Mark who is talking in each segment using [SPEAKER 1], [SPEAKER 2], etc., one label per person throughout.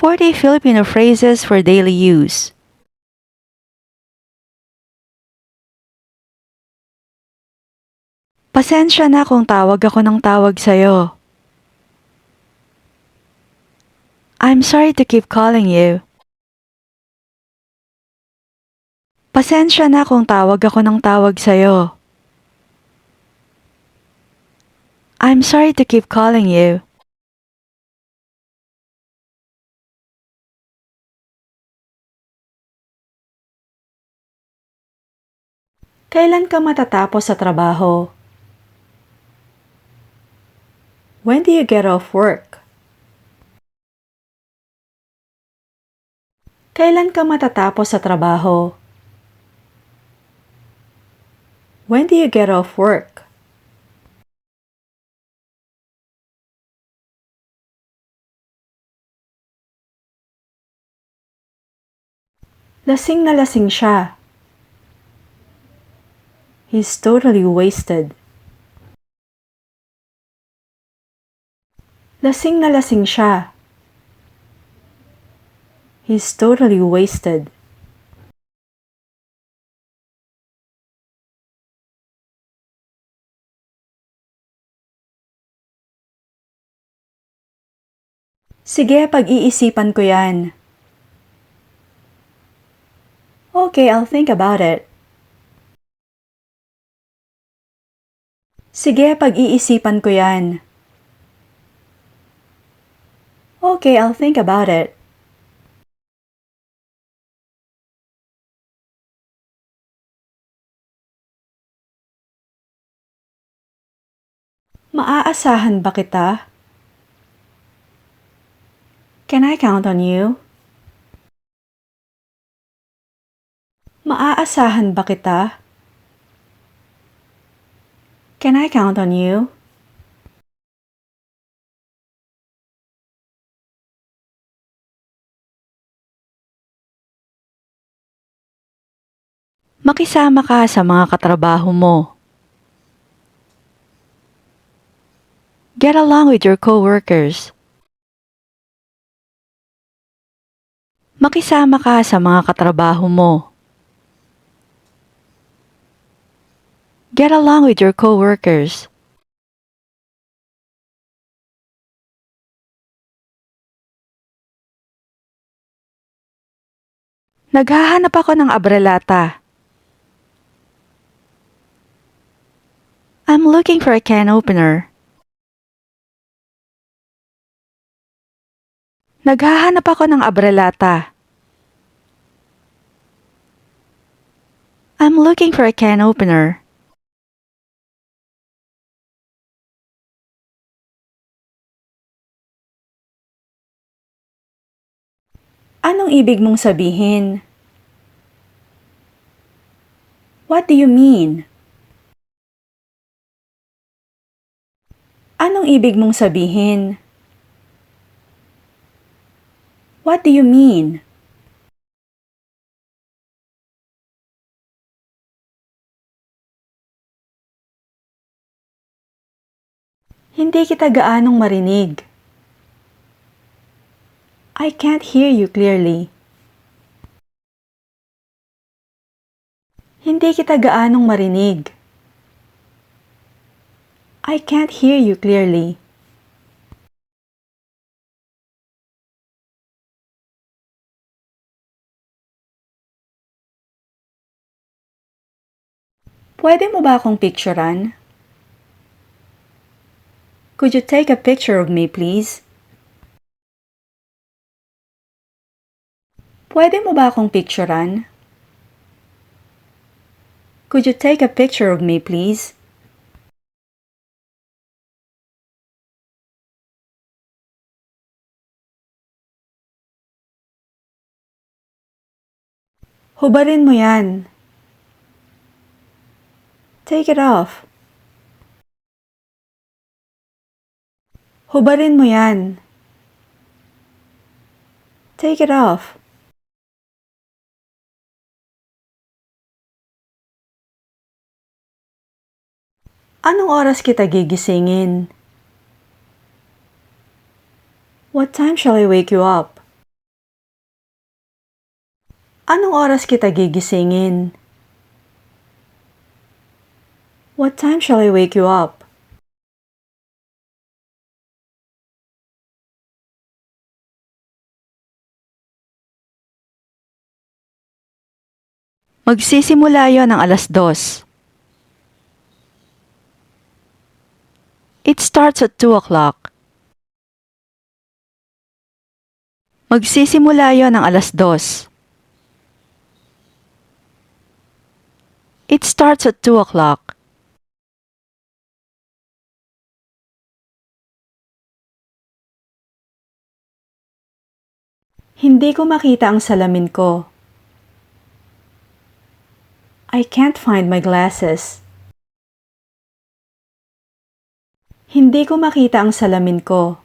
[SPEAKER 1] 40 Filipino phrases for daily use. Pasensya na kung tawag ako ng tawag sa'yo. I'm sorry to keep calling you. Pasensya na kung tawag ako ng tawag sa'yo. I'm sorry to keep calling you. Kailan ka matatapos sa trabaho? When do you get off work? Kailan ka matatapos sa trabaho? When do you get off work? Lasing na lasing siya. He's totally wasted. Lasing na lasing siya. He's totally wasted. Sige, pag-iisipan ko yan. Okay, I'll think about it. Sige, pag-iisipan ko yan. Okay, I'll think about it. Maaasahan ba kita? Can I count on you? Maaasahan ba kita? Can I count on you? Makisama ka sa mga katrabaho mo. Get along with your coworkers. Makisama ka sa mga katrabaho mo. Get along with your coworkers. Naghahanap ako ng abrelata. I'm looking for a can opener. Naghahanap ako ng abrelata. I'm looking for a can opener. Anong ibig mong sabihin? What do you mean? Anong ibig mong sabihin? What do you mean? Hindi kita gaanong marinig. I can't hear you clearly. Hindi kita gaanong marinig. I can't hear you clearly. Pwede mo ba akong picturean? Could you take a picture of me, please? Pwede mo ba akong picturean? Could you take a picture of me, please? Hubarin mo yan. Take it off. Hubarin mo yan. Take it off. Anong oras kita gigisingin? What time shall I wake you up? Anong oras kita gigisingin? What time shall I wake you up? Magsisimula yon ng 2:00. It starts at 2:00. Magsisimula yon ng 2:00. It starts at 2:00. Hindi ko makita ang salamin ko. I can't find my glasses. Hindi ko makita ang salamin ko.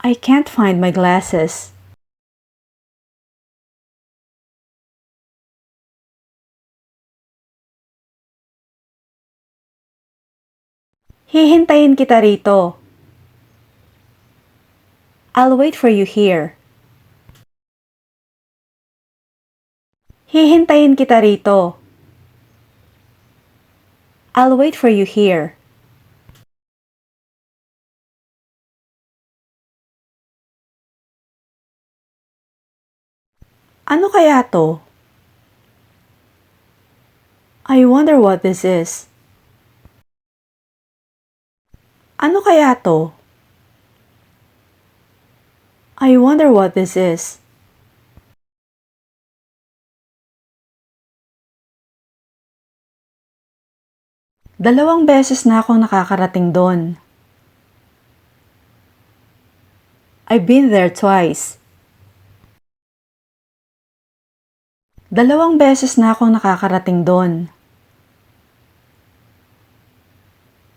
[SPEAKER 1] I can't find my glasses. Hihintayin kita rito. I'll wait for you here. Hihintayin kita rito. I'll wait for you here. Ano kaya to? I wonder what this is. Ano kaya to? I wonder what this is. Dalawang beses na akong nakakarating doon. I've been there twice. Dalawang beses na akong nakakarating doon.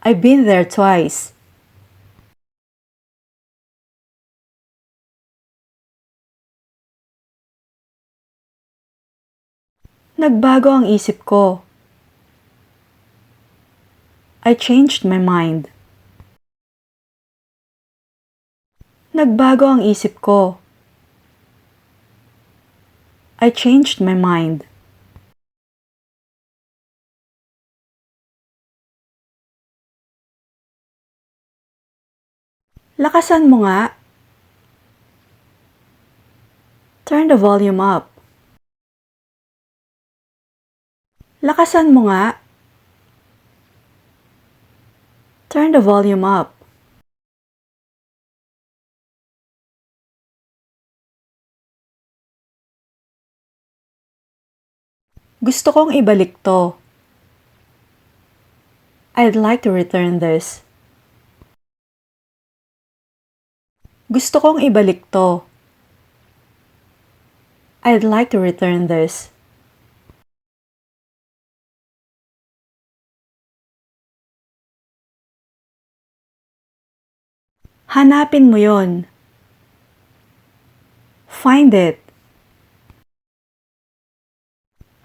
[SPEAKER 1] I've been there twice. Nagbago ang isip ko. I changed my mind. Nagbago ang isip ko. I changed my mind. Lakasan mo nga. Turn the volume up. Lakasan mo nga. Turn the volume up. Gusto kong ibalik to. I'd like to return this. Gusto kong ibalik to. I'd like to return this. Hanapin mo yon. Find it.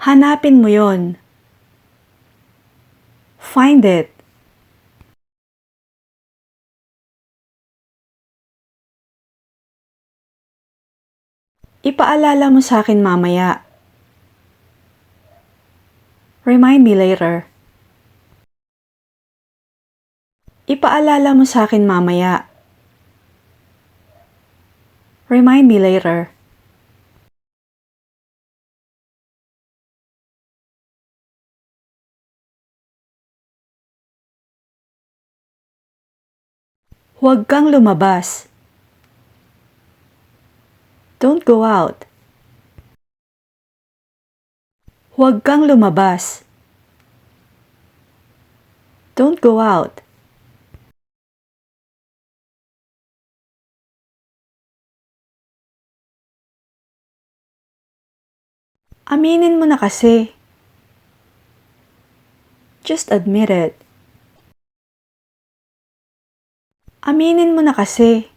[SPEAKER 1] Hanapin mo yon. Find it. Ipaalala mo sa akin mamaya. Remind me later. Ipaalala mo sa akin mamaya. Remind me later. Huwag kang lumabas. Don't go out. Huwag kang lumabas. Don't go out. Aminin mo na kasi. Just admit it. Aminin mo na kasi.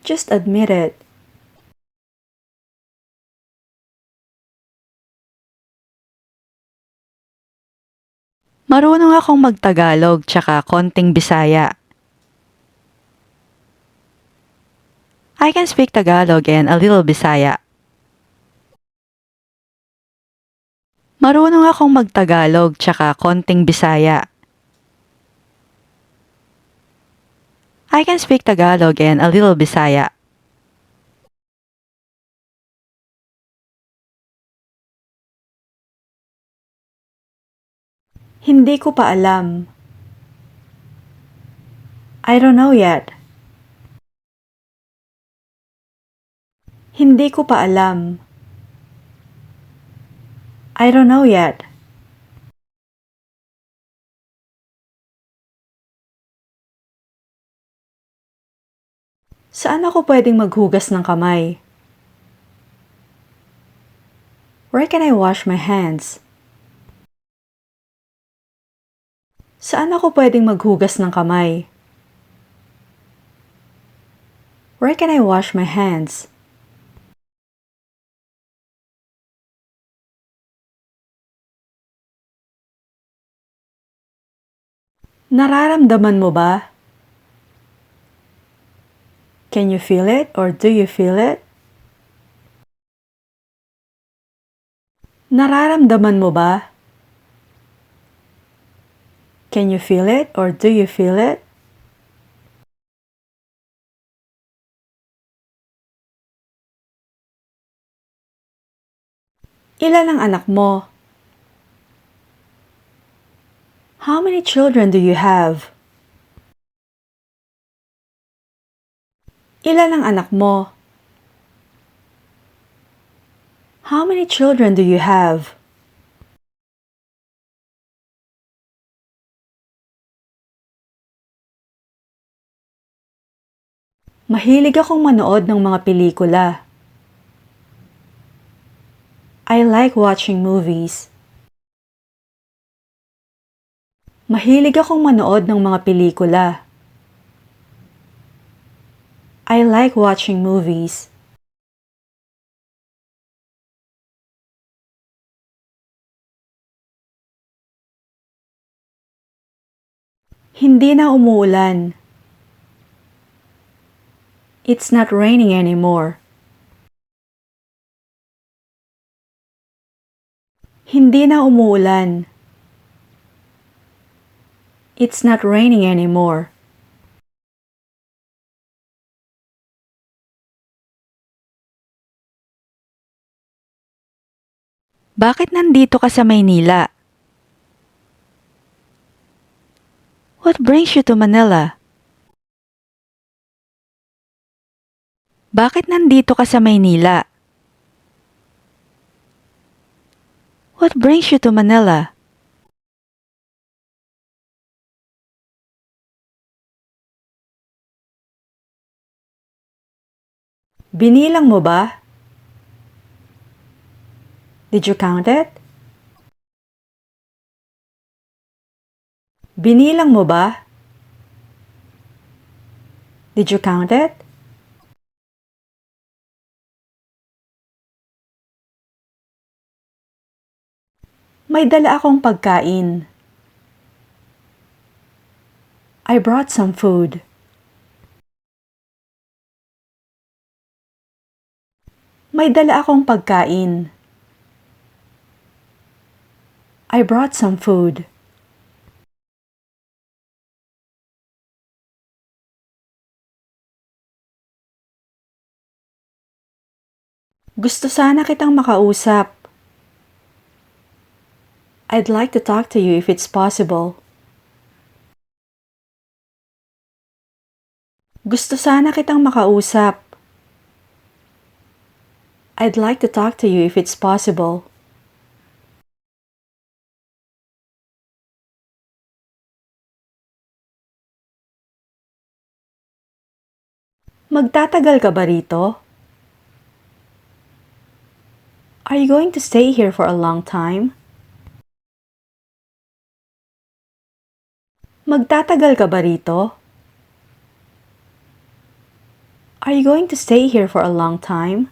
[SPEAKER 1] Just admit it. Marunong akong magtagalog tsaka konting Bisaya. I can speak Tagalog and a little Bisaya. Marunong akong magtagalog tsaka konting Bisaya. I can speak Tagalog and a little Bisaya. Hindi ko pa alam. I don't know yet. Hindi ko pa alam. I don't know yet. Saan ako pwedeng maghugas ng kamay? Where can I wash my hands? Saan ako pwedeng maghugas ng kamay? Where can I wash my hands? Nararamdaman mo ba? Can you feel it or do you feel it? Nararamdaman mo ba? Can you feel it or do you feel it? Ilan ang anak mo? How many children do you have? Ilan ang anak mo? How many children do you have? Mahilig akong manood ng mga pelikula. I like watching movies. Mahilig akong manood ng mga pelikula. I like watching movies. Hindi na umuulan. It's not raining anymore. Hindi na umuulan. It's not raining anymore. Bakit nandito ka sa Maynila? What brings you to Manila? Bakit nandito ka sa Maynila? What brings you to Manila? Binilang mo ba? Did you count it? Binilang mo ba? Did you count it? May dala akong pagkain. I brought some food. May dala akong pagkain. I brought some food. Gusto sana kitang makausap. I'd like to talk to you if it's possible. Gusto sana kitang makausap. I'd like to talk to you if it's possible. Magtatagal ka ba rito? Are you going to stay here for a long time? Magtatagal ka ba rito? Are you going to stay here for a long time?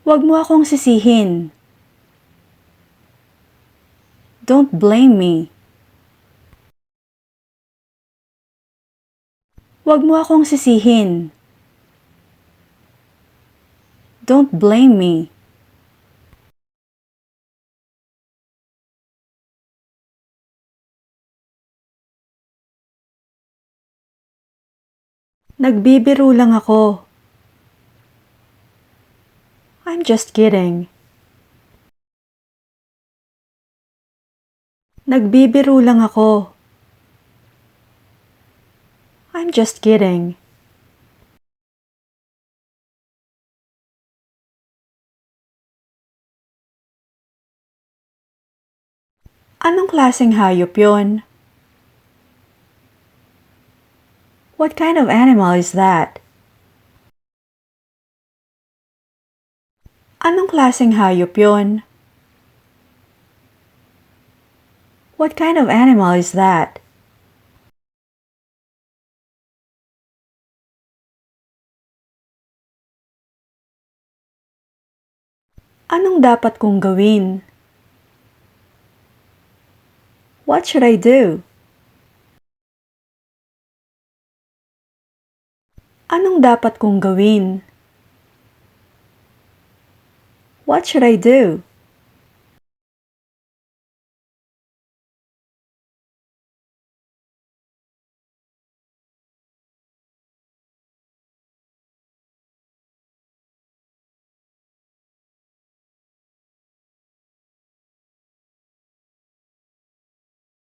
[SPEAKER 1] Huwag mo akong sisihin. Don't blame me. Huwag mo akong sisihin. Don't blame me. Nagbibiro lang ako. I'm just kidding. Nagbibiro lang ako. I'm just kidding. Anong klaseng hayop yon? What kind of animal is that? Anong klaseng hayop yon? What kind of animal is that? Anong dapat kong gawin? What should I do? Anong dapat kong gawin? What should I do?